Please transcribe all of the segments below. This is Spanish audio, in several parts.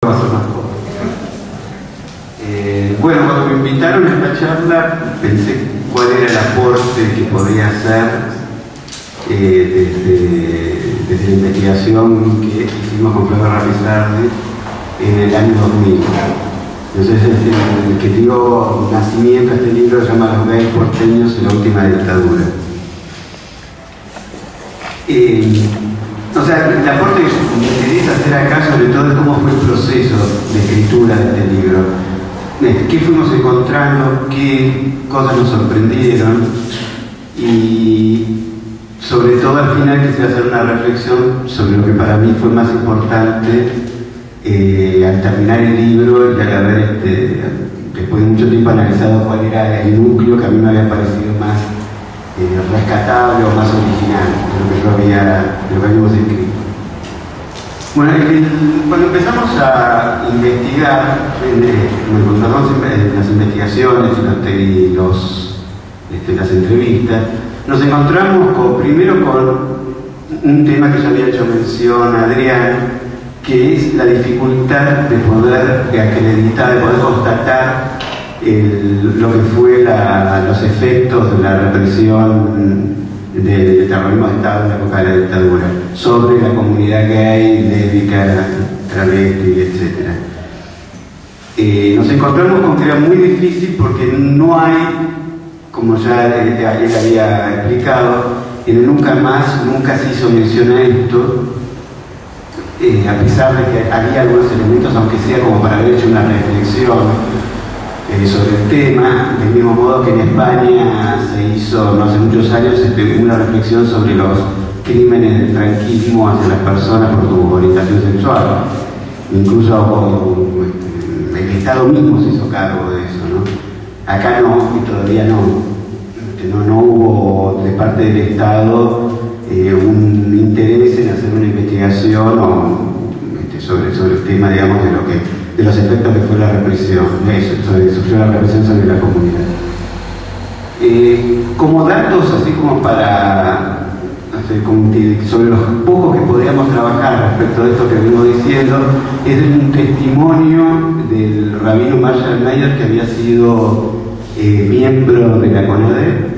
cosas más cosas. Bueno, cuando me invitaron a esta charla, pensé cuál era el aporte que podía hacer desde la investigación que hicimos con Flor Ramizardi en el año 2000. Entonces, el que dio nacimiento a este libro se llama Los gays porteños y la última dictadura. O sea, el aporte que me interesa hacer acá sobre todo es cómo fue el proceso de escritura de este libro. ¿Qué fuimos encontrando? ¿Qué cosas nos sorprendieron? Y sobre todo al final quisiera hacer una reflexión sobre lo que para mí fue más importante al terminar el libro y al haber, después de mucho tiempo, analizado cuál era el núcleo que a mí me había parecido más rescatable o más original de lo que habíamos escrito. Bueno, cuando empezamos a investigar, cuando encontramos en las investigaciones y las entrevistas, nos encontramos primero con un tema que ya había hecho mención Adrián, que es la dificultad de poder acreditar, de poder constatar lo que fue los efectos de la represión del terrorismo de Estado en la época de la dictadura sobre la comunidad gay, lésbica, travesti, etc. Nos encontramos con que era muy difícil porque no hay, como ya él había explicado, en el Nunca Más nunca se hizo mención a esto, a pesar de que había algunos elementos, aunque sea como para haber hecho una reflexión sobre el tema, del mismo modo que en España se hizo no hace muchos años una reflexión sobre los crímenes del franquismo hacia las personas por su orientación sexual. Incluso el Estado mismo se hizo cargo de eso, ¿no? Acá no, y todavía no hubo de parte del Estado un interés en hacer una investigación sobre el tema, digamos, de los efectos que fue la represión, sufrió la represión sobre la comunidad. Como datos, así como sobre los pocos que podríamos trabajar respecto de esto que vengo diciendo, es un testimonio del rabino Marshall Mayer, que había sido miembro de la CONADE,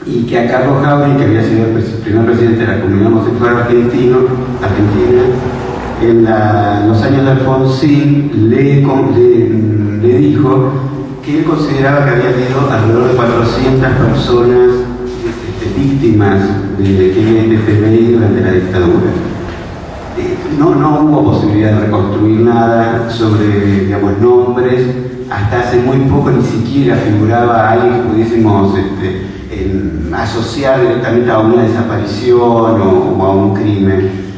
y que a Carlos Jauregui, que había sido el primer presidente de la comunidad homosexual argentina, en los años de Alfonsín le dijo que él consideraba que había habido alrededor de 400 personas víctimas de FMI durante la dictadura. No hubo posibilidad de reconstruir nada sobre, digamos, nombres. Hasta hace muy poco ni siquiera figuraba a alguien que pudiésemos asociar directamente a una desaparición o a un crimen.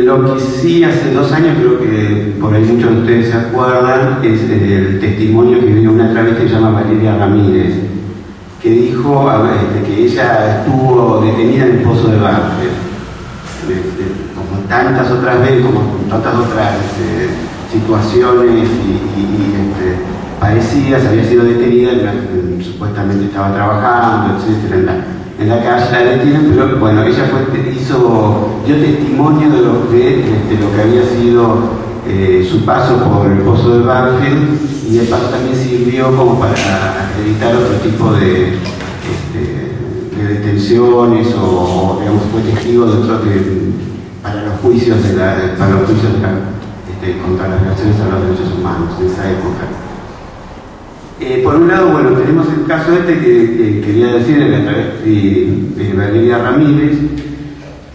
Lo que sí hace 2 años, creo que por ahí muchos de ustedes se acuerdan, es el testimonio que dio una travesti que se llama Valeria Ramírez, que dijo que ella estuvo detenida en el pozo de Banfield, como tantas otras veces, como tantas otras situaciones parecidas. Había sido detenida, supuestamente estaba trabajando, etcétera, en la calle, la detienen, pero bueno, ella dio testimonio de lo que había sido su paso por el pozo de Banfield, y el paso también sirvió como para acreditar otro tipo de detenciones, o digamos fue testigo de otros para los juicios contra las violaciones a los derechos humanos en esa época. Por un lado, bueno, tenemos el caso que quería decir, de la travesti de Valeria Ramírez,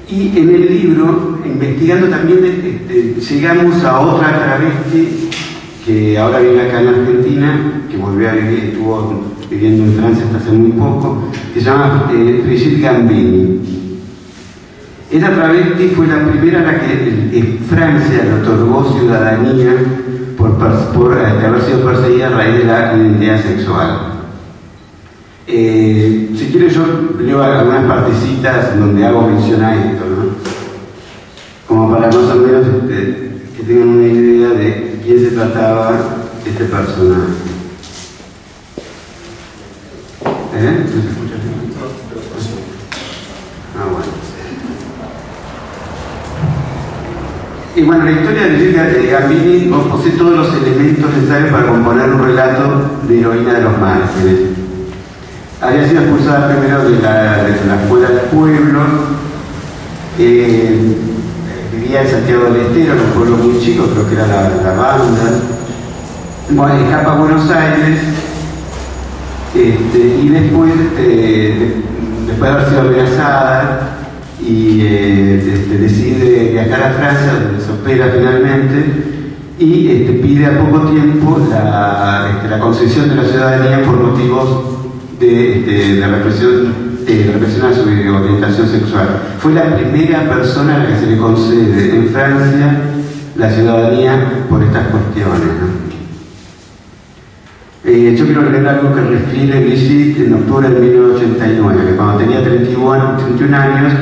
y en el libro, investigando también, llegamos a otra travesti que ahora vive acá en Argentina, que volvió a vivir, estuvo viviendo en Francia hasta hace muy poco, que se llama Brigitte Gambini. Esa travesti fue la primera a la que Francia le otorgó ciudadanía por haber sido perseguida a raíz de la identidad sexual. Si quieren, yo leo algunas partecitas donde hago mención a esto, ¿no? Como para más o menos que tengan una idea de quién se trataba este personaje. ¿No se escucha bien? Ah, bueno. Y bueno, la historia de Brigitte Gambini posee todos los elementos necesarios para componer un relato de heroína de los mártires. Había sido expulsada primero de la escuela del pueblo, vivía en Santiago del Estero, en un pueblo muy chico, creo que era la Banda. Bueno, escapa a Buenos Aires, y después de haber sido amenazada, y decide viajar a Francia, donde se opera finalmente, y pide a poco tiempo la concesión de la ciudadanía por motivos de represión a su orientación sexual. Fue la primera persona a la que se le concede en Francia la ciudadanía por estas cuestiones, ¿no? Yo quiero leer algo que refiere Brigitte en octubre de 1989, que cuando tenía 31 años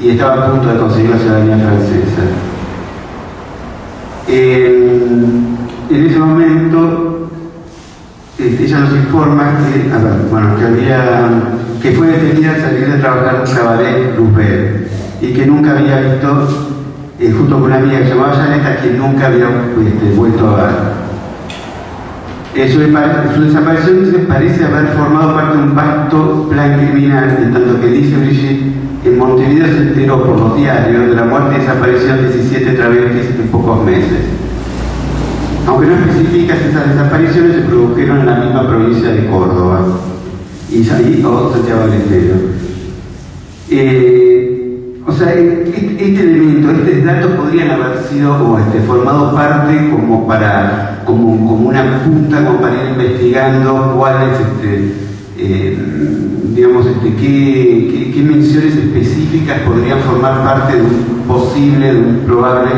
y estaba a punto de conseguir la ciudadanía francesa. En ese momento, ella nos informa que fue detenida al salir de trabajar en un cabaret Roosevelt y que nunca había visto, junto con una amiga que se llamaba Janet, a quien nunca había vuelto a ver. Su desaparición parece haber formado parte de un vasto plan criminal, en tanto que dice Brigitte, en Montevideo se enteró por los diarios de la muerte y desaparición de 17 travestis en pocos meses. Aunque no especifica si esas desapariciones se produjeron en la misma provincia de Córdoba o Santiago del Estero. O sea, este elemento, estos datos podrían haber sido formado parte como una punta, como para ir investigando cuáles, qué menciones específicas podrían formar parte de un posible, de un probable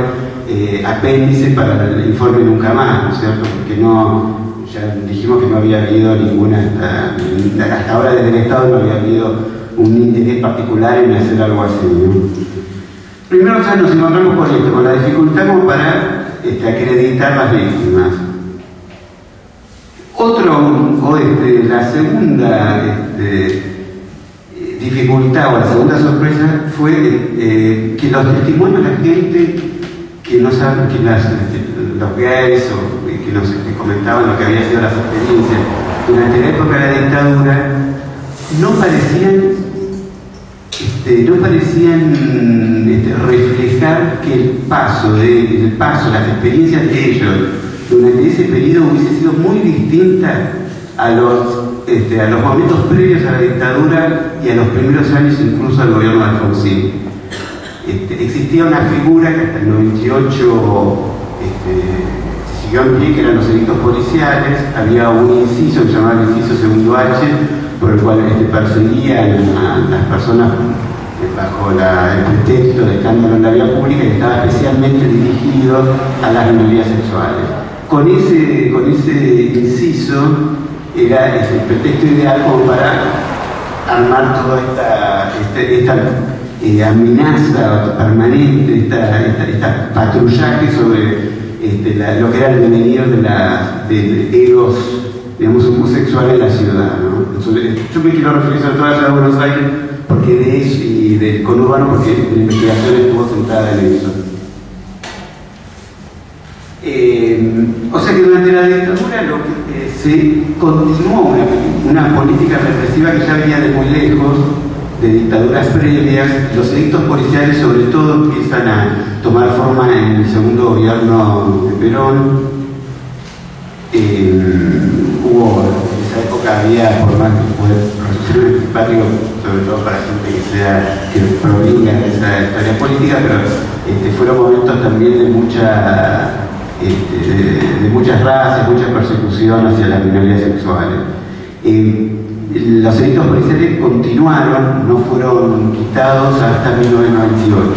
apéndice para el informe Nunca Más, ¿no es cierto? Porque ya dijimos que no había habido ninguna, hasta ahora desde el Estado no había habido un interés particular en hacer algo así, ¿no? Primero ya nos encontramos con la dificultad como para acreditar las víctimas. La segunda dificultad o la segunda sorpresa fue que los testimonios de la gente que no saben, los gays que nos comentaban lo que había sido las experiencias durante la época de la dictadura, no parecían reflejar que el paso, las experiencias de ellos durante ese periodo hubiese sido muy distinta a los momentos previos a la dictadura y a los primeros años incluso al gobierno de Alfonsín. Existía una figura que hasta el 98 se siguió en pie, que eran los delitos policiales. Había un inciso que se llamaba el inciso segundo H, por el cual perseguían a las personas bajo el pretexto de escándalo en la vía pública, y estaba especialmente dirigido a las minorías sexuales. Con ese inciso era el pretexto ideal como para armar toda esta amenaza permanente, esta patrullaje sobre lo que era el devenir de egos, digamos, homosexuales en la ciudad, ¿no? Yo me quiero referir sobre todo a la ciudad de Buenos Aires, porque de eso y del conurbano, porque la investigación estuvo centrada en eso. O sea que durante la dictadura se continuó una política represiva que ya venía de muy lejos, de dictaduras previas. Los delitos policiales sobre todo empiezan a tomar forma en el segundo gobierno de Perón. Hubo, en esa época había, por más que fue antipático, sobre todo para gente que provenga de esa historia política, pero fueron momentos también de muchas razas, mucha persecución hacia las minorías sexuales. Los delitos policiales continuaron, no fueron quitados hasta 1998.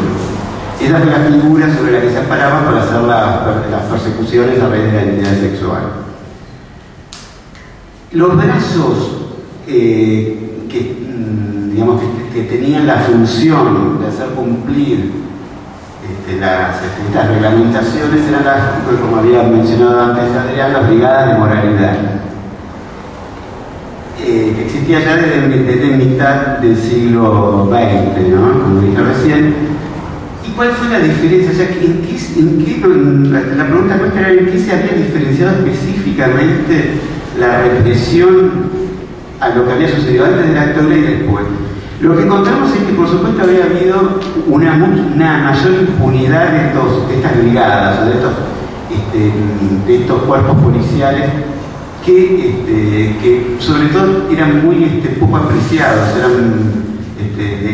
Esa fue la figura sobre la que se paraban para hacer las persecuciones a raíz de la identidad sexual. Los brazos que tenían la función de hacer cumplir estas reglamentaciones eran como había mencionado antes Adrián, las brigadas de moralidad, que existía ya desde mitad del siglo XX, ¿no? Como dije recién. Y ¿cuál fue la diferencia? O sea, la pregunta nuestra era en qué se había diferenciado específicamente la represión a lo que había sucedido antes de la dictadura y después. Lo que encontramos es que, por supuesto, había habido una mayor impunidad de estas brigadas, o de estos cuerpos policiales que sobre todo eran muy poco apreciados,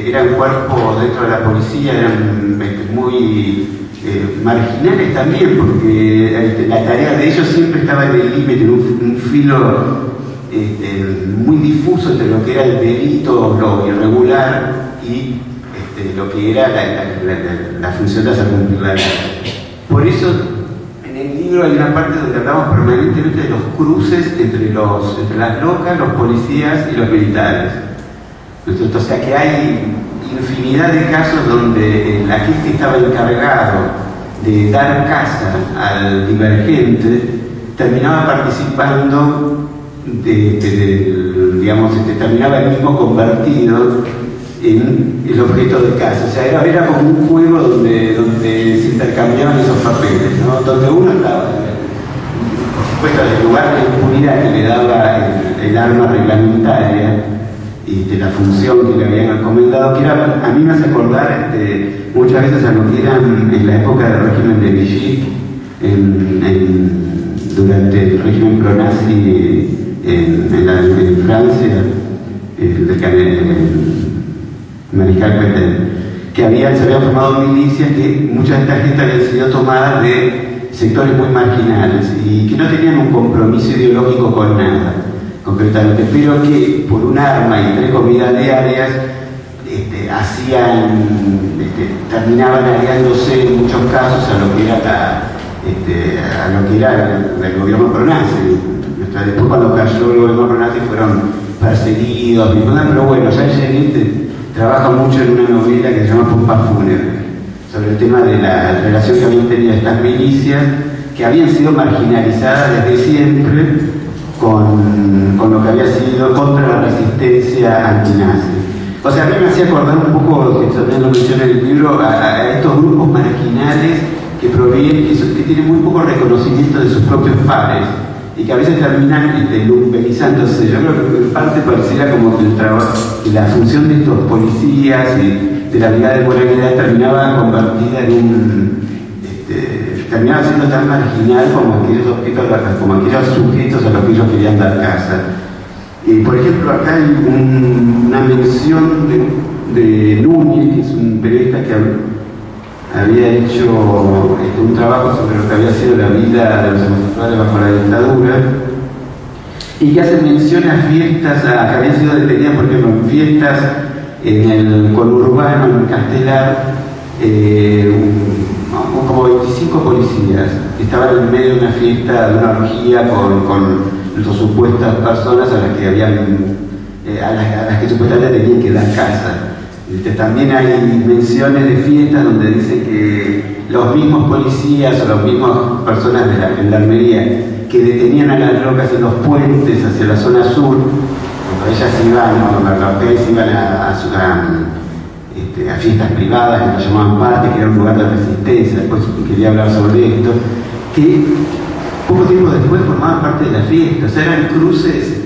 eran cuerpos dentro de la policía, eran muy marginales también, porque la tarea de ellos siempre estaba en el límite, en un filo muy difuso entre lo que era el delito, lo irregular, y lo que era la función de hacer cumplir la ley. Por eso, en el libro hay una parte donde hablamos permanentemente de los cruces entre las locas, los policías y los militares. O sea que hay infinidad de casos donde aquel que estaba encargado de dar caza al divergente terminaba participando terminaba el mismo convertido en el objeto de caza. O sea, era como un juego donde se intercambiaban esos papeles, ¿no? Donde uno estaba, por supuesto, en el lugar de impunidad que le daba el arma reglamentaria y la función que le habían encomendado, que a mí me hace acordar muchas veces a lo que era en la época del régimen de Vichy, durante el régimen pro-nazi en Francia, el mariscal Pétain, que se habían formado milicias que muchas de esta gente habían sido tomadas de sectores muy marginales y que no tenían un compromiso ideológico con nada, concretamente, pero que por un arma y 3 comidas diarias terminaban aliándose en muchos casos a lo que era el gobierno pro-nazi. Después, cuando cayó el gobierno pro-nazi, fueron perseguidos, pero bueno, ya Genet trabaja mucho en una novela que se llama Pompa Fúnebre, sobre el tema de la relación que habían tenido estas milicias, que habían sido marginalizadas desde siempre con lo que había sido contra la resistencia antinazi. O sea, a mí me hacía acordar un poco, que también lo mencioné en el libro, a estos grupos marginales que provienen, que tienen muy poco reconocimiento de sus propios pares y que a veces terminan lumpenizándose. Yo creo que en parte pareciera como que la función de estos policías y de la brigada de moralidad terminaba convertida terminaba siendo tan marginal como aquellos sujetos a los que ellos querían dar caza. Por ejemplo, acá hay una mención de Núñez, que es un periodista que había hecho un trabajo sobre lo que había sido la vida de los homosexuales bajo la dictadura, y que hace mención a fiestas, que habían sido detenidas, por ejemplo, en fiestas en el conurbano, en Castelar, como 25 policías que estaban en medio de una fiesta, de una orgía con las supuestas personas a las que supuestamente tenían que dar caza. También hay menciones de fiestas donde dicen que los mismos policías o las mismas personas de la gendarmería que detenían a las locas en los puentes hacia la zona sur, cuando ellas iban a fiestas privadas que lo llamaban party, que era un lugar de resistencia. Después quería hablar sobre esto, que poco tiempo después formaban parte de la fiesta. O sea, eran cruces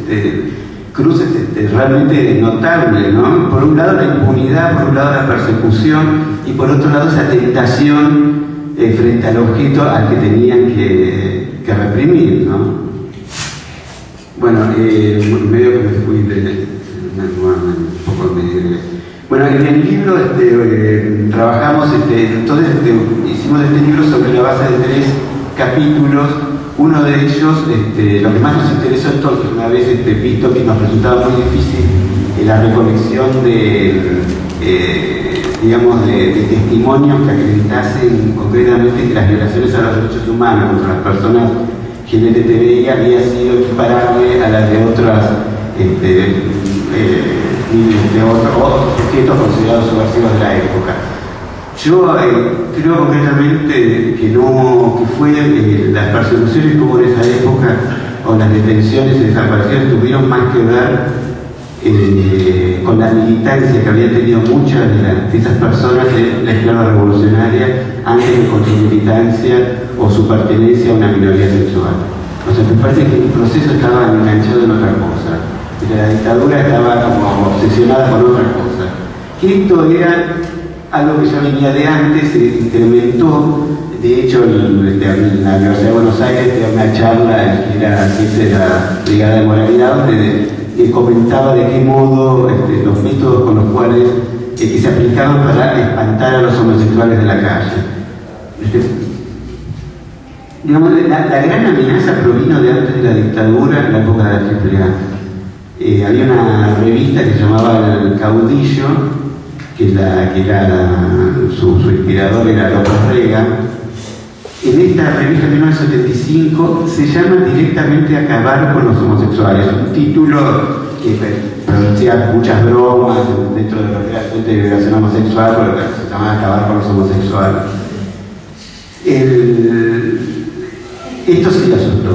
realmente notables, ¿no? Por un lado la impunidad, por un lado la persecución y por otro lado esa tentación frente al objeto al que tenían que reprimir, ¿no? Bueno, medio que me fui un poco de... Bueno, en el libro trabajamos, entonces hicimos este libro sobre la base de 3 capítulos. Uno de ellos, lo que más nos interesó entonces, una vez visto que nos resultaba muy difícil la recolección de testimonios que acreditasen concretamente que las violaciones a los derechos humanos contra las personas LGTBI había sido equiparable a las de otros sujetos considerados subversivos de la época. Yo creo concretamente que fue las persecuciones que hubo en esa época o las detenciones y desapariciones tuvieron más que ver con la militancia que habían tenido muchas de esas personas de la izquierda revolucionaria antes de con su militancia o su pertenencia a una minoría sexual. O sea, me parece que el proceso estaba enganchado en otra cosa, y la dictadura estaba como obsesionada con otra cosa. Que esto era algo que ya venía de antes, se incrementó. De hecho, en la Universidad de Buenos Aires tenía una charla que era jefe de la Brigada de Moralidad, donde comentaba de qué modo los métodos con los cuales que se aplicaban para espantar a los homosexuales de la calle. Digamos, la gran amenaza provino de antes de la dictadura, en la época de la Triple A. Había una revista que se llamaba El Caudillo, que su inspirador era López Rega. En esta revista de 1975 se llama directamente Acabar con los homosexuales, un título que producía muchas bromas dentro de lo que era la liberación homosexual, porque se llamaba Acabar con los homosexuales. Esto sí le asustó,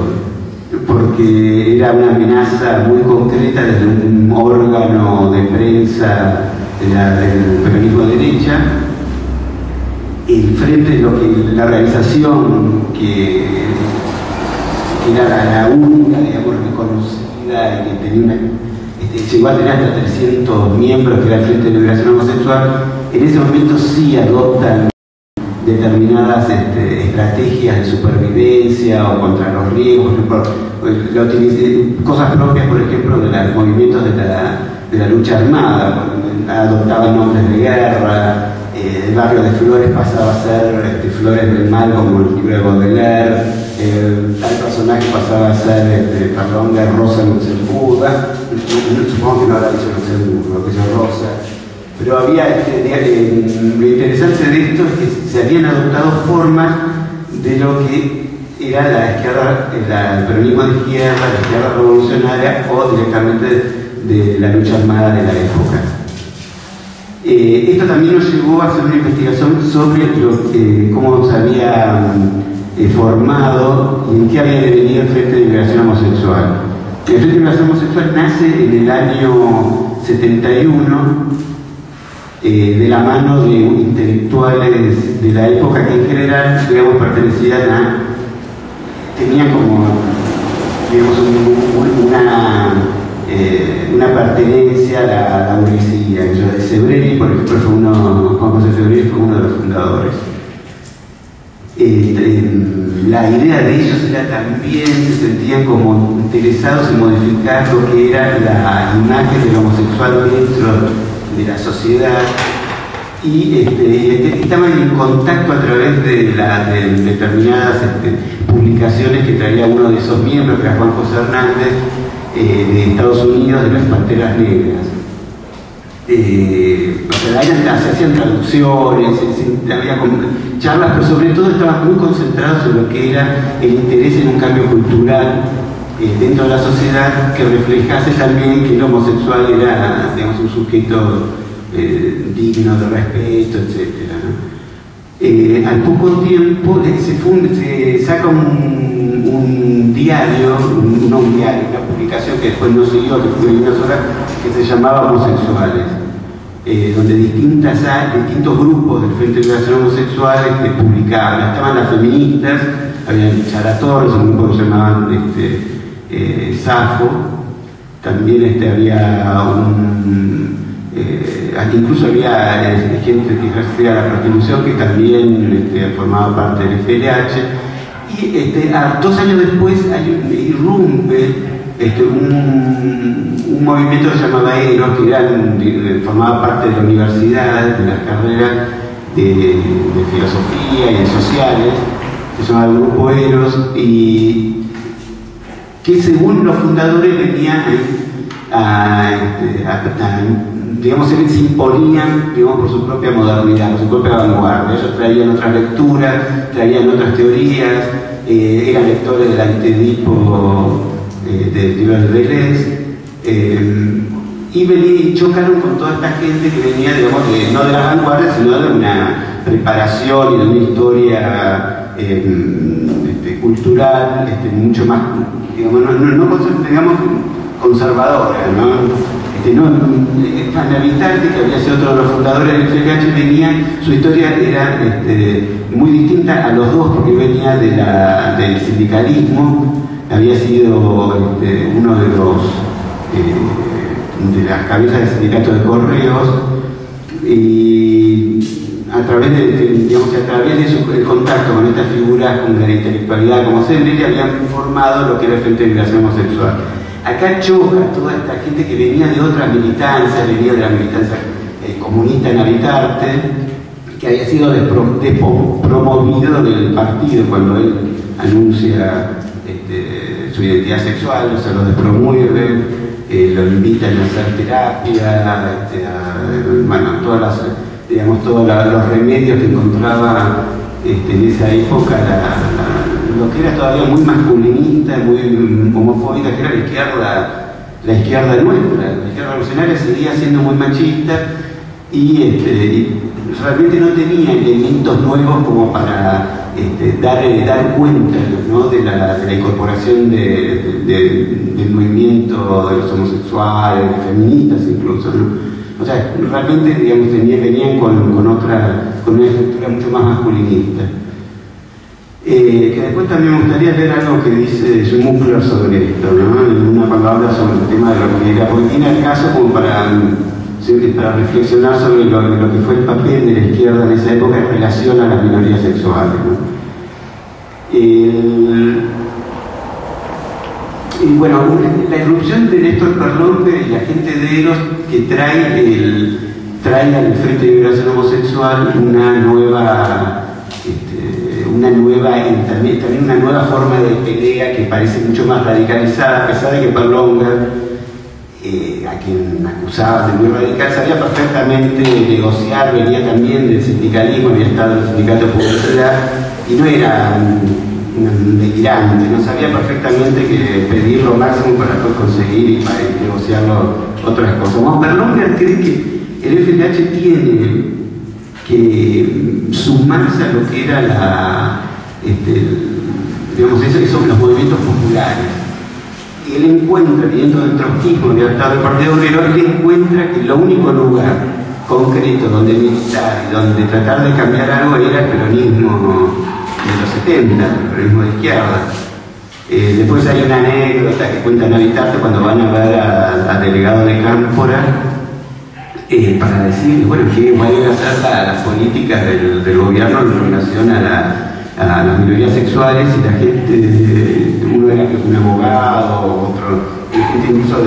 porque era una amenaza muy concreta desde un órgano de prensa del peronismo de derecha, frente de lo que la organización que era la única, digamos, reconocida y que tenía llegó a tener hasta 300 miembros, que era el Frente de Liberación Homosexual, en ese momento sí adoptan determinadas estrategias de supervivencia o contra los riesgos, por ejemplo, cosas propias, por ejemplo, de los movimientos de la lucha armada, adoptaban nombres de guerra. El barrio de Flores pasaba a ser Flores del Mal, como el libro de Baudelaire. Tal personaje pasaba a ser perdón, de Rosa Luxemburgo. Supongo que no habrá dicho Luxemburgo, que es Rosa. Pero había, lo interesante de esto es que se habían adoptado formas de lo que era la izquierda, el peronismo de izquierda, la izquierda revolucionaria o directamente de la lucha armada de la época. Esto también nos llevó a hacer una investigación sobre cómo se había formado y en qué había devenido el Frente de Liberación Homosexual. El Frente de Liberación Homosexual nace en el año 71 de la mano de intelectuales de la época que en general, digamos, tenían como, digamos, una pertenencia a la burguesía. Sebreri, por ejemplo, Juan José Sebreri fue uno de los fundadores. La idea de ellos era también, se sentían como interesados en modificar lo que era la imagen del homosexual dentro de la sociedad, y estaban en contacto a través de determinadas publicaciones que traía uno de esos miembros, que era Juan José Hernández, de Estados Unidos, de las Panteras Negras. Se hacían traducciones, había charlas, pero sobre todo estaban muy concentrados en lo que era el interés en un cambio cultural dentro de la sociedad que reflejase también que el homosexual era, digamos, un sujeto digno de respeto, etc., ¿no? Al poco tiempo se saca un diario, una publicación que después no siguió, que fue una sola, que se llamaba Homosexuales, donde distintos grupos del Frente de Liberación Homosexual publicaban. Estaban las feministas, había Chara Torres, un grupo que se llamaban Safo, también había incluso había gente que ejercía la prostitución, que también formaba parte del FLH, y 2 años después irrumpe un movimiento que se llamaba EROS, que formaba parte de la universidad, de las carreras de filosofía y de sociales, que se llamaba el grupo EROS, y que según los fundadores venían digamos, se imponían, digamos, por su propia modernidad, por su propia vanguardia. Ellos traían otras lecturas, traían otras teorías, eran lectores del Antedipo de Tibel Vélez, y chocaron con toda esta gente que venía, digamos, no de la vanguardia, sino de una preparación y de una historia cultural mucho más, digamos, no conservadora, ¿no? Ana Vitarte, que había sido otro de los fundadores del FLH, su historia era muy distinta a los dos, porque venía del sindicalismo, había sido uno de las cabezas del sindicato de correos, y a través de su contacto con estas figuras como de la intelectualidad como Sendri, habían formado lo que era el Frente de Liberación Homosexual. Acá choca toda esta gente que venía de otras militancias, venía de la militancia comunista en Vitarte, que había sido promovido del partido cuando él anuncia su identidad sexual, o sea, lo despromueve, lo invitan a hacer terapia, todos los remedios que encontraba en esa época, lo que era todavía muy masculinista, muy homofóbica, que era la izquierda nuestra. La izquierda revolucionaria seguía siendo muy machista y realmente no tenía elementos nuevos como para dar cuenta, ¿no?, de la incorporación del movimiento de los homosexuales, de feministas incluso, ¿no? O sea, realmente, digamos, venían con una estructura mucho más masculinista. Que después también me gustaría leer algo que dice Schmuckler sobre esto, ¿no? En una palabra sobre el tema de lo que era, porque tiene el caso como para reflexionar sobre lo que fue el papel de la izquierda en esa época en relación a las minorías sexuales, ¿no? Y bueno, la irrupción de Néstor Perlomber y la gente de Eros, que trae al Frente de Liberación Homosexual también una nueva forma de pelea que parece mucho más radicalizada, a pesar de que Perlomber, a quien acusaba de muy radical, sabía perfectamente negociar, venía también del sindicalismo, había estado en el sindicato de publicidad y no era un delirante, no sabía perfectamente que pedir lo máximo para poder conseguir y para negociar otras cosas. Bueno, Perlomber cree que el FLH tiene que sumarse a lo que era esos los movimientos populares. Y él encuentra, viniendo del trotskismo, de estado del Partido Obrero, él encuentra que el único lugar concreto donde militar y donde tratar de cambiar algo era el peronismo de los 70, el peronismo de izquierda. Después hay una anécdota que cuenta Ana Vitarte cuando van a ver al delegado de Cámpora para decir, bueno, que vayan a hacer las políticas del gobierno en relación a las minorías sexuales, y la gente, uno era que fue un abogado, otro, gente incluso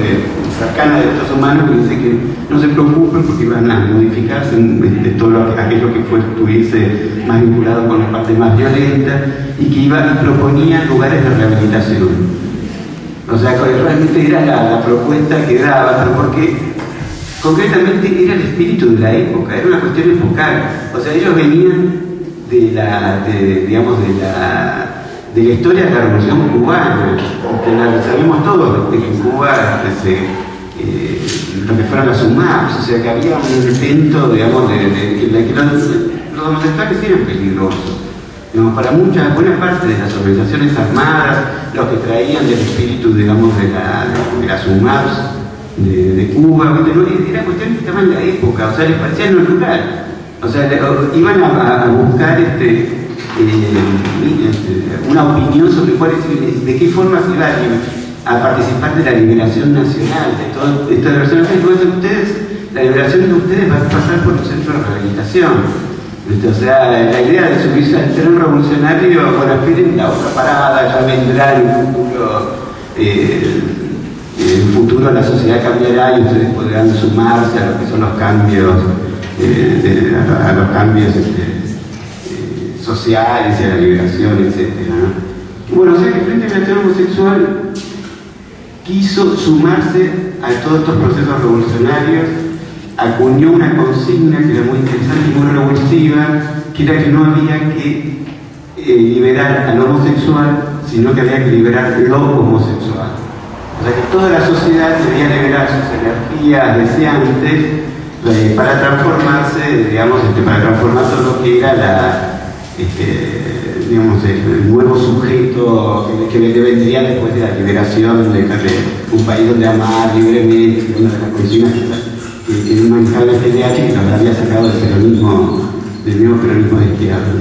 cercana de derechos humanos, que dice que no se preocupen porque iban a modificarse todo aquello que estuviese más vinculado con la parte más violenta, y que proponía lugares de rehabilitación. O sea, que realmente era la propuesta que daba, pero porque concretamente era el espíritu de la época, era una cuestión epocal. O sea, ellos venían de la historia de la Revolución Cubana, que sabemos todos que en Cuba lo que fueron las UMAPs, o sea, que había un intento, digamos, de que los homosexuales eran peligrosos. Digamos, para buena parte de las organizaciones armadas, los que traían del espíritu, digamos, de las UMAPs de Cuba, era cuestión que estaba en la época, o sea, les parecía no lugar. O sea, iban a buscar una opinión sobre de qué forma se iba a participar de la liberación nacional, de toda esta liberación nacional. La liberación de ustedes va a pasar por los centros de rehabilitación. O sea, la idea de subirse al tren revolucionario, bueno, esperen la otra parada, ya vendrá en un futuro la sociedad cambiará y ustedes podrán sumarse a lo que son los cambios, a los cambios sociales y a la liberación, etc., ¿no? Bueno, o sea que el Frente de Liberación Homosexual quiso sumarse a todos estos procesos revolucionarios, acuñó una consigna que era muy interesante y muy revulsiva, que era que no había que liberar al homosexual, sino que había que liberar lo homosexual. O sea que toda la sociedad debía liberar sus energías deseantes para transformarse, digamos, para transformar todo lo que era digamos, el nuevo sujeto que vendría después de la liberación de un país donde amar libremente, que una de las condiciones que manejaba el FDH, que nos había sacado del mismo peronismo de izquierda.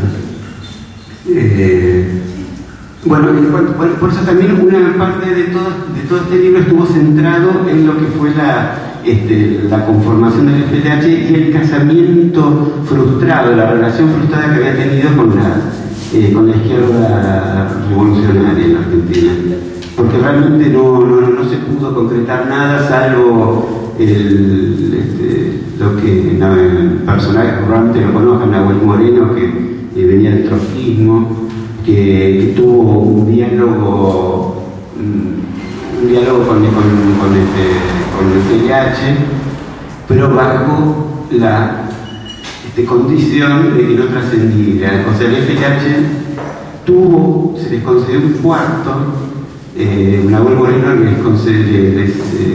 Bueno, por eso también una parte de todo este libro estuvo centrado en lo que fue la conformación del FDH y el casamiento frustrado, la relación frustrada que había tenido con la izquierda revolucionaria en Argentina. Porque realmente no se pudo concretar nada, salvo lo que el personaje probablemente lo conozcan, Nahuel Moreno, que venía del trotskismo, que tuvo un diálogo con el FDH, pero bajo la condición de que no trascendiera. O sea, el FDH se les concedió un cuarto, Nahuel Moreno les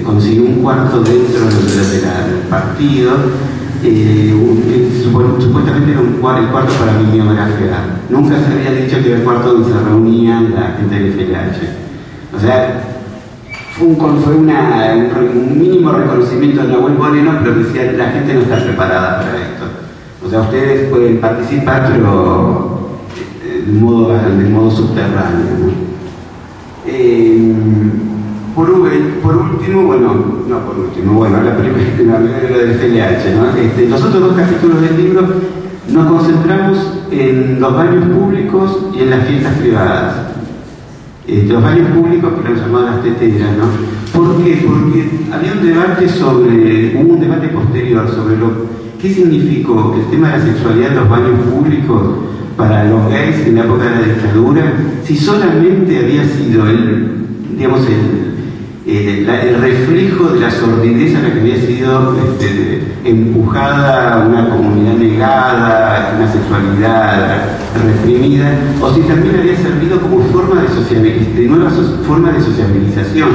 consiguió un cuarto dentro del partido, supuestamente era el cuarto para bibliografía. Nunca se había dicho que era el cuarto donde se reunían la gente del FDH. O sea, fue un mínimo reconocimiento de Nahuel Moreno, pero decía, la gente no está preparada para esto. O sea, ustedes pueden participar, pero de modo subterráneo, ¿no? Por último, la primera del FDH, ¿no? Los otros dos capítulos del libro nos concentramos en los baños públicos y en las fiestas privadas. Los baños públicos, que lo han llamado las teteras, ¿no? ¿Por qué? Porque había hubo un debate posterior sobre qué significó el tema de la sexualidad en los baños públicos para los gays en la época de la dictadura, si solamente había sido el reflejo de la sordidez a la que había sido empujada una comunidad negada, una sexualidad reprimida, o si también había servido como nueva forma de sociabilización.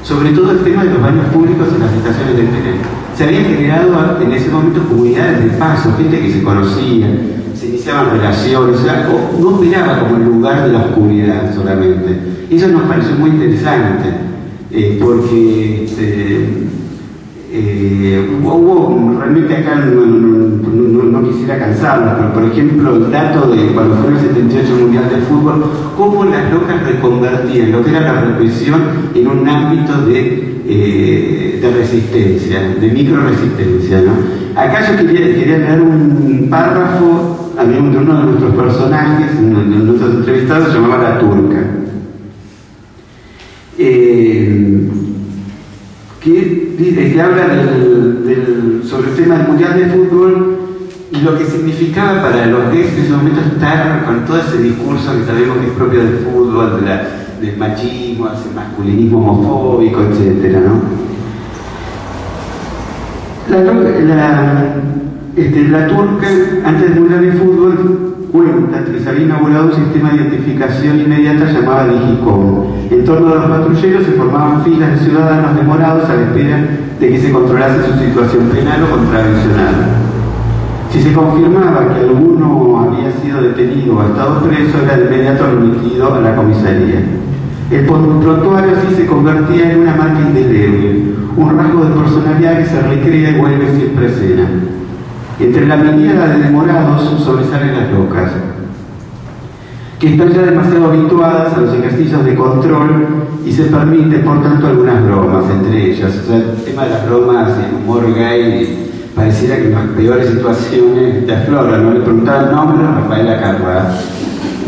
Sobre todo el tema de los baños públicos en las estaciones de tren. Se habían generado en ese momento comunidades de paso, gente que se conocía, se iniciaban relaciones, o sea, no operaba como el lugar de la oscuridad solamente. Eso nos pareció muy interesante, porque hubo realmente acá, no quisiera cansarla, pero por ejemplo el dato de cuando fue el 78 Mundial de Fútbol, cómo las locas reconvertían lo que era la represión en un ámbito de resistencia, de micro-resistencia, ¿no? Acá yo quería leer un párrafo de uno de nuestros personajes, uno de nuestros entrevistados, se llamaba La Turca, que habla sobre el tema del Mundial de Fútbol y lo que significaba para los gays en ese momento estar con todo ese discurso que sabemos que es propio del fútbol, del machismo, ese masculinismo homofóbico, etc., ¿no? La Turca, antes del Mundial de Fútbol, cuenta que se había inaugurado un sistema de identificación inmediata llamado Digicom. En torno a los patrulleros se formaban filas de ciudadanos demorados a la espera de que se controlase su situación penal o contravencional. Si se confirmaba que alguno había sido detenido o estado preso, era de inmediato remitido a la comisaría. El prontuario así se convertía en una marca indeleble, un rasgo de personalidad que se recrea y vuelve siempre escena. Entre la miríada de demorados sobresalen las locas, que están ya demasiado habituadas a los ejercicios de control y se permiten, por tanto, algunas bromas entre ellas. O sea, el tema de las bromas, el humor gay, pareciera que en las peores situaciones te afloran, ¿no? Le preguntaban nombre a Rafaela Carrá,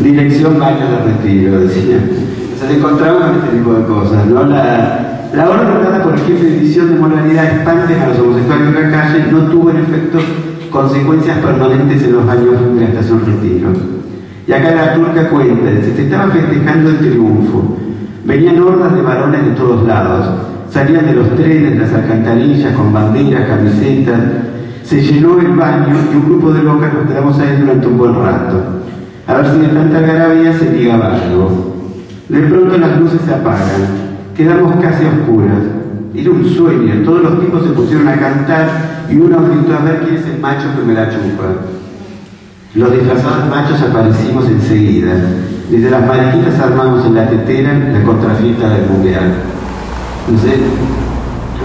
dirección Baños de Retiro, decía. O sea, se encontraban con este tipo de cosas, ¿no? La orden dada por el jefe de división de moralidad espanten a los homosexuales de la calle no tuvo en efecto consecuencias permanentes en los baños de la estación Retiro. Y acá La Turca cuenta, se estaba festejando el triunfo. Venían hordas de varones de todos lados, salían de los trenes, de las alcantarillas, con banderas, camisetas. Se llenó el baño y un grupo de locas nos quedamos ahí durante un buen rato, a ver si de tanta algarabía se ligaba algo. De pronto las luces se apagan, quedamos casi a oscuras. Era un sueño, todos los tipos se pusieron a cantar y uno gritó: a ver quién es el macho que me la chupa. Los disfrazados machos aparecimos enseguida. Desde las mariquitas armamos en la tetera la contrafiesta del mundial. No sé,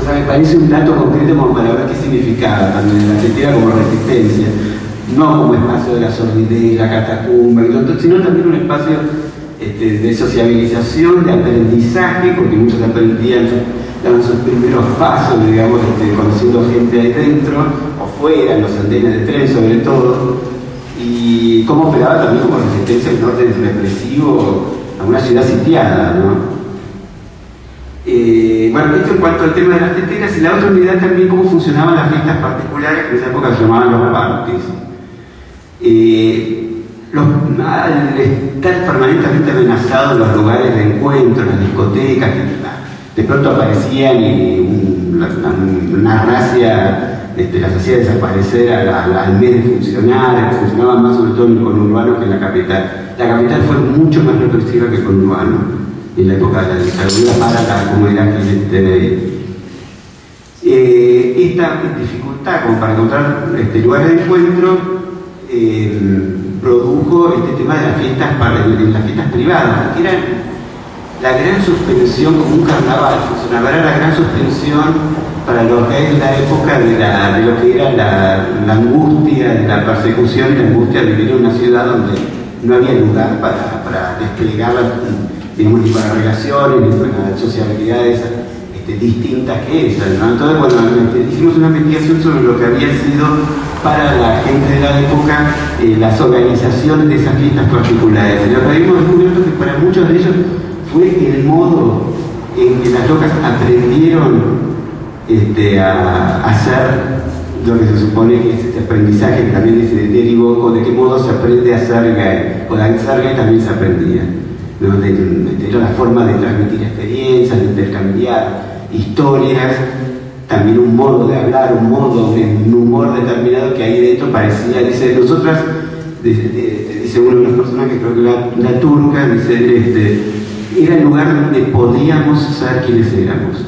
o sea, me parece un dato concreto como para ver qué significaba también la tetera como resistencia, no como espacio de la sordidez, la catacumba, sino también un espacio de sociabilización, de aprendizaje, porque muchos aprendían, daban sus primeros pasos, digamos, conociendo gente ahí dentro, o fuera, en los andenes de tren sobre todo, y cómo operaba también como resistencia al orden represivo a una ciudad sitiada, ¿no? Bueno, esto en cuanto al tema de las teteras, y la otra unidad también cómo funcionaban las fiestas particulares que en esa época se llamaban los parties. Al estar permanentemente amenazados los lugares de encuentro, las discotecas, que de pronto aparecían y una racia las hacía desaparecer al mes de funcionar, funcionaban más sobre todo en el conurbano que en la capital. La capital fue mucho más represiva que el conurbano en la época de la dictadura para la comunidad LGTBI. Esta dificultad como para encontrar lugares de encuentro produjo este tema de las fiestas, en las fiestas privadas, que era la gran suspensión, como un carnaval funcionaba, era la gran suspensión para los gays de la época de lo que era la angustia, de la persecución y la angustia de vivir en una ciudad donde no había lugar para desplegar, digamos, ni para relaciones, ni para sociabilidades distintas que esas, ¿no? Entonces, bueno, hicimos una investigación sobre lo que había sido para la gente de la época las organizaciones de esas fiestas particulares. Y lo que habíamos descubierto que para muchos de ellos fue el modo en que las locas aprendieron a hacer lo que se supone que es este aprendizaje, que también se derivó, o de qué modo se aprende a ser gay, o de ser gay también se aprendía, ¿no? De la forma de transmitir experiencias, de intercambiar historias, también un modo de hablar, un humor determinado que ahí dentro parecía, dice, nosotras, dice uno de los personajes, creo que la turca, dice, era el lugar donde podíamos ser quienes éramos.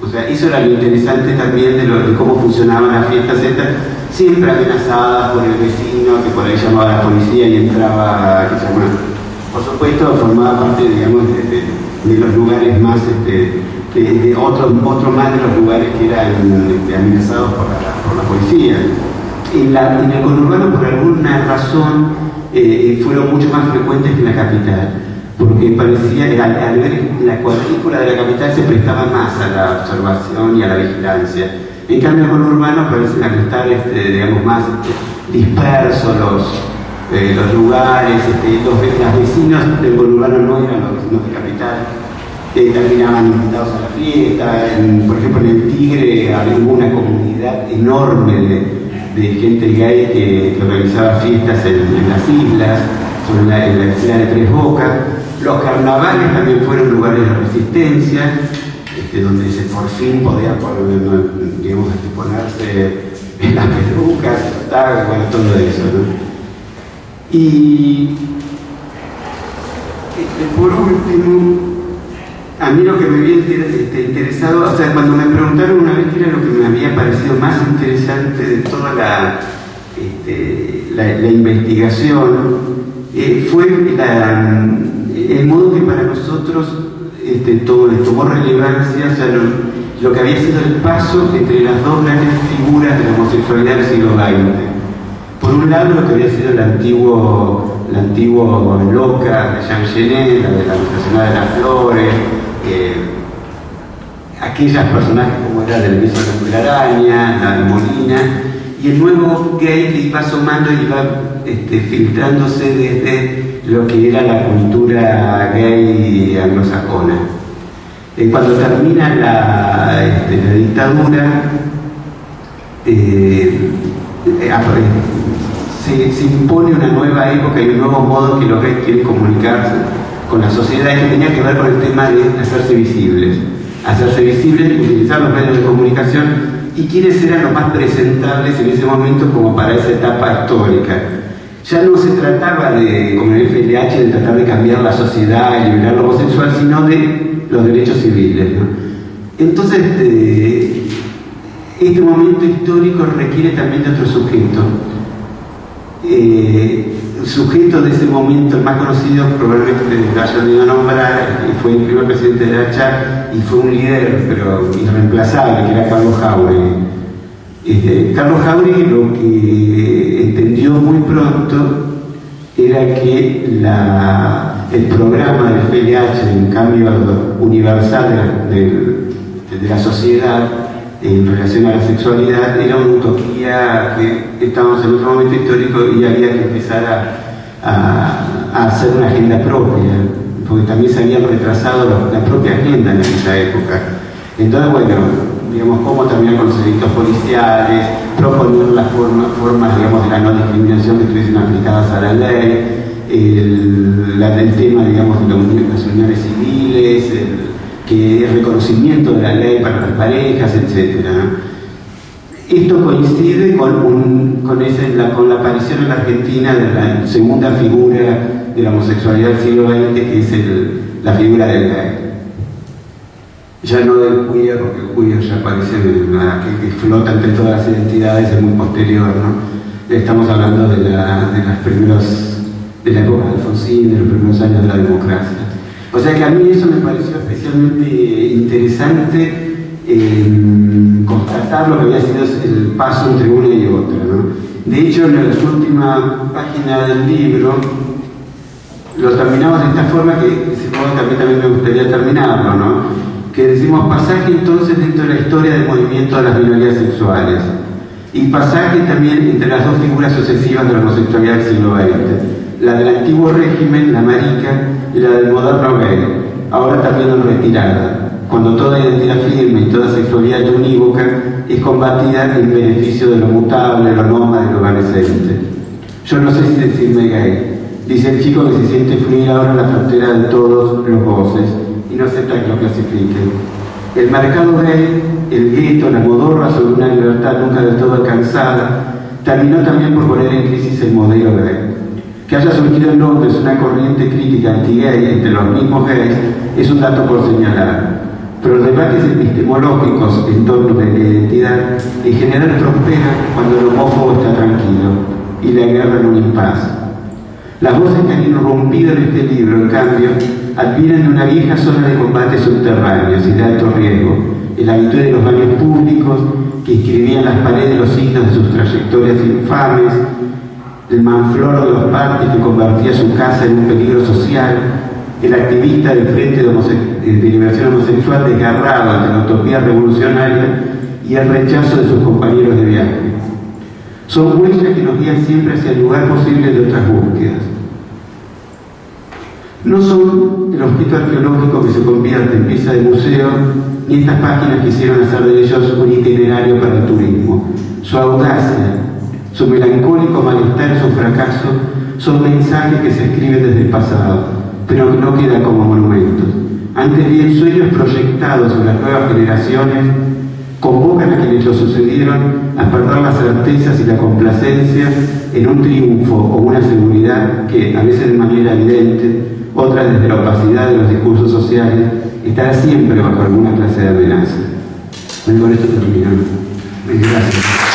O sea, eso era lo interesante también de cómo funcionaban las fiestas estas, siempre amenazadas por el vecino, que por ahí llamaba a la policía y entraba, por supuesto, formaba parte, digamos, de los lugares más, otro más de los lugares que eran amenazados por la policía. En el conurbano, por alguna razón, fueron mucho más frecuentes que en la capital, porque parecía, al ver la cuadrícula de la capital se prestaba más a la observación y a la vigilancia. En cambio, el conurbano parecía estar, digamos, más dispersos los lugares, los vecinos del conurbano no eran los vecinos de capital, terminaban invitados a la fiesta. Por ejemplo, en el Tigre había una comunidad enorme de gente gay que organizaba fiestas en las islas, en la isla de Tres Bocas. Los carnavales también fueron lugares de resistencia, donde por fin podía digamos, ponerse en las pelucas, bueno, todo eso, ¿no? Y por último, a mí lo que me había interesado, o sea, cuando me preguntaron una vez qué era lo que me había parecido más interesante de toda la investigación, fue el modo que para nosotros tomó relevancia, o sea, lo que había sido el paso entre las dos grandes figuras de la homosexualidad del siglo XX. Por un lado, lo que había sido el antiguo Loca de Jean Genet, la Nuestra de las Flores, aquellas personajes como era del Beso de la Telaraña, la de Molina, y el nuevo gay que iba asomando y iba filtrándose desde lo que era la cultura gay anglosajona. Cuando termina la dictadura, se impone una nueva época y un nuevo modo que los gays quieren comunicarse con la sociedad, que tenía que ver con el tema de hacerse visibles, utilizar los medios de comunicación, y quiénes eran los más presentables en ese momento como para esa etapa histórica. Ya no se trataba de, como en el FLH, de tratar de cambiar la sociedad y liberar lo homosexual, sino de los derechos civiles, ¿no? Entonces, este momento histórico requiere también de otro sujeto. sujeto de ese momento, el más conocido, probablemente que hayan ido a nombrar, fue el primer presidente de la CHA y fue un líder, pero irreemplazable, que era Carlos Jáuregui. Carlos Jáuregui lo que entendió muy pronto era que el programa del PLH, en cambio universal de la sociedad en relación a la sexualidad, era una utopía, que estábamos en otro momento histórico y había que empezar a hacer una agenda propia, porque también se habían retrasado la propia agenda en esa época. Entonces, bueno, digamos, cómo terminar con los delitos policiales, proponer las formas, digamos, de la no discriminación que estuviesen aplicadas a la ley, el tema, digamos, de las uniones civiles, el reconocimiento de la ley para las parejas, etc. Esto coincide con la aparición en la Argentina de la segunda figura de la homosexualidad del siglo XX, que es la figura del gay. Ya no del queer, porque el queer ya parece que flota entre todas las identidades, es muy posterior, ¿no? Estamos hablando de la época de Alfonsín, de los primeros años de la democracia. O sea que a mí eso me pareció especialmente interesante, constatar lo que había sido el paso entre una y otra, ¿no? De hecho, en la última página del libro lo terminamos de esta forma, que a mí también me gustaría terminarlo, ¿no? Que decimos pasaje entonces dentro de la historia del movimiento de las minorías sexuales, y pasaje también entre las dos figuras sucesivas de la homosexualidad del siglo XX, la del antiguo régimen, la marica, y la del moderno gay, ahora también en retirada, cuando toda identidad firme y toda sexualidad unívoca es combatida en beneficio de lo mutable, lo nómada y lo evanescente. Yo no sé si decirme gay, dice el chico que se siente fluir ahora en la frontera de todos los voces y no acepta que lo clasifiquen. El mercado gay, el gueto, la modorra sobre una libertad nunca del todo alcanzada, terminó también por poner en crisis el modelo gay. Que haya surgido en Londres una corriente crítica anti-gay entre los mismos gays es un dato por señalar, pero los debates epistemológicos en torno de la identidad en general prosperan cuando el homófobo está tranquilo y la guerra en un impas. Las voces que han irrumpido en este libro, en cambio, advienen de una vieja zona de combates subterráneos y de alto riesgo, el habitué de los baños públicos que inscribían las paredes los signos de sus trayectorias infames, el manfloro de los parques que convertía su casa en un peligro social, el activista del Frente de Liberación Homosexual desgarrado ante la utopía revolucionaria y el rechazo de sus compañeros de viaje. Son huellas que nos guían siempre hacia el lugar posible de otras búsquedas. No son el objeto arqueológico que se convierte en pieza de museo, ni estas páginas quisieron hacer de ellos un itinerario para el turismo. Su audacia, su melancólico malestar, su fracaso, son mensajes que se escriben desde el pasado, pero que no quedan como monumentos. Antes bien, sueños proyectados en las nuevas generaciones convocan a quienes lo sucedieron a perder las certezas y la complacencia en un triunfo o una seguridad que, a veces de manera evidente, otras desde la opacidad de los discursos sociales, estará siempre bajo alguna clase de amenaza. Con esto termino. Gracias.